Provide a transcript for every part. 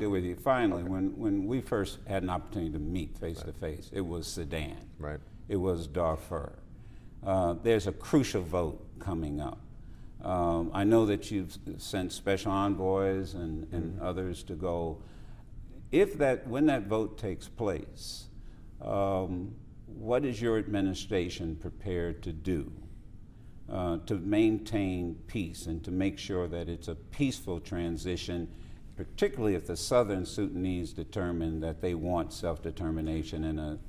with you. Finally, when we first had an opportunity to meet face to face, it was Sudan. Right. It was Darfur. There's a crucial vote coming up. I know that you've sent special envoys and others to go. When that vote takes place, what is your administration prepared to do to maintain peace and to make sure that it's a peaceful transition, particularly if the Southern Sudanese determine that they want self-determination in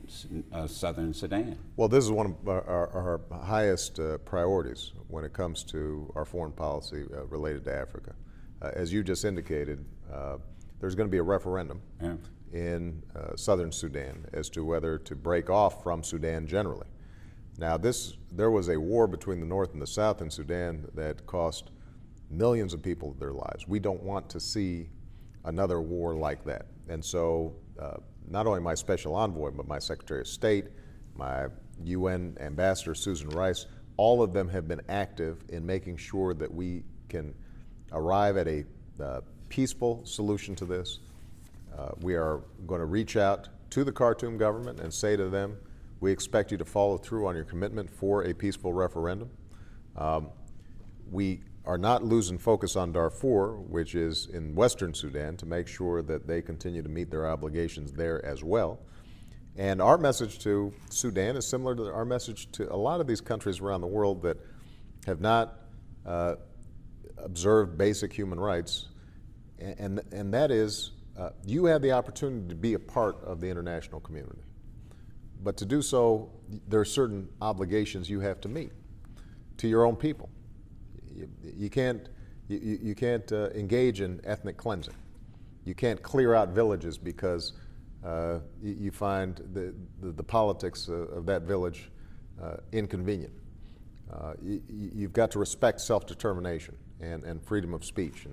a Southern Sudan? Well, this is one of our highest priorities when it comes to our foreign policy related to Africa. As you just indicated, there's going to be a referendum in Southern Sudan as to whether to break off from Sudan generally. Now, there was a war between the North and the South in Sudan that cost millions of people their lives. We don't want to see another war like that. And so not only my special envoy, but my Secretary of State, my UN Ambassador, Susan Rice, all of them have been active in making sure that we can arrive at a peaceful solution to this. We are going to reach out to the Khartoum government and say to them, we expect you to follow through on your commitment for a peaceful referendum. We are not losing focus on Darfur, which is in Western Sudan, to make sure that they continue to meet their obligations there as well. And our message to Sudan is similar to our message to a lot of these countries around the world that have not observed basic human rights, and that is, you have the opportunity to be a part of the international community. But to do so, there are certain obligations you have to meet to your own people. You can't engage in ethnic cleansing. You can't clear out villages because you find the politics of that village inconvenient. You've got to respect self-determination and freedom of speech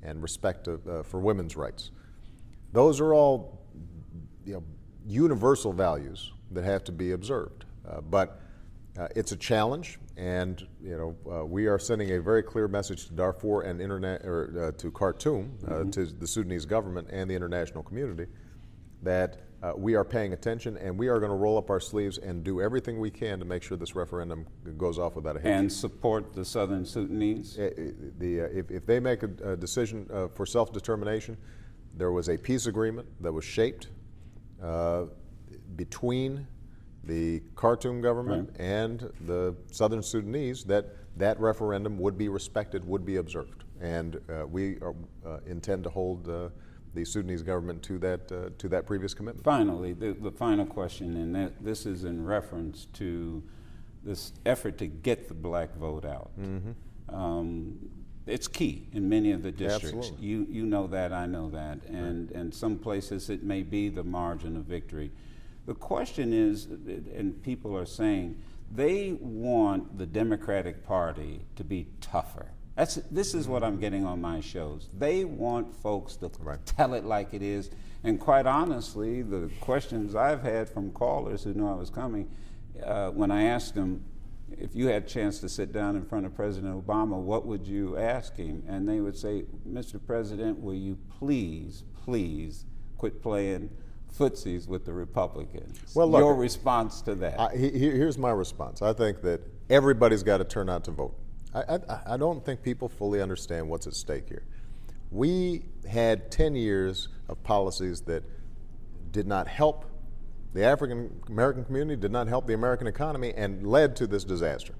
and respect for women's rights. Those are all universal values that have to be observed. But it's a challenge, and we are sending a very clear message to Darfur and to Khartoum, to the Sudanese government and the international community, that we are paying attention, and we are going to roll up our sleeves and do everything we can to make sure this referendum goes off without a hitch. And support the Southern Sudanese? If they make a decision for self-determination, there was a peace agreement that was shaped between the Khartoum government and the Southern Sudanese, that referendum would be respected, would be observed. And we intend to hold the Sudanese government to that previous commitment. Finally, the final question, and this is in reference to this effort to get the black vote out. It's key in many of the districts. Absolutely. You know that, I know that, and some places it may be the margin of victory. The question is, and people are saying, they want the Democratic Party to be tougher. This is what I'm getting on my shows. They want folks to tell it like it is. And quite honestly, the questions I've had from callers who knew I was coming, when I asked them, if you had a chance to sit down in front of President Obama, what would you ask him? And they would say, Mr. President, will you please, please quit playing footsies with the Republicans? Well, look, your response to that? Here's my response. I think that everybody's got to turn out to vote. I don't think people fully understand what's at stake here. We had 10 years of policies that did not help the African American community, did not help the American economy, and led to this disaster.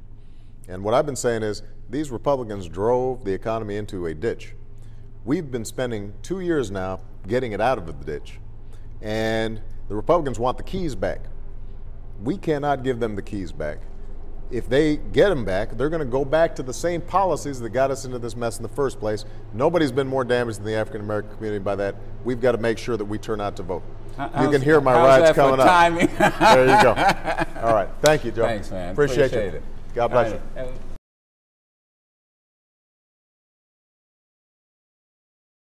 And what I've been saying is, these Republicans drove the economy into a ditch. We've been spending 2 years now getting it out of the ditch. And the Republicans want the keys back. We cannot give them the keys back. If they get them back, they're going to go back to the same policies that got us into this mess in the first place. Nobody's been more damaged than the African American community by that. We've got to make sure that we turn out to vote. You can hear my rides coming up. Timing? There you go. All right. Thank you, Joe. Thanks, man. Appreciate it. God bless you.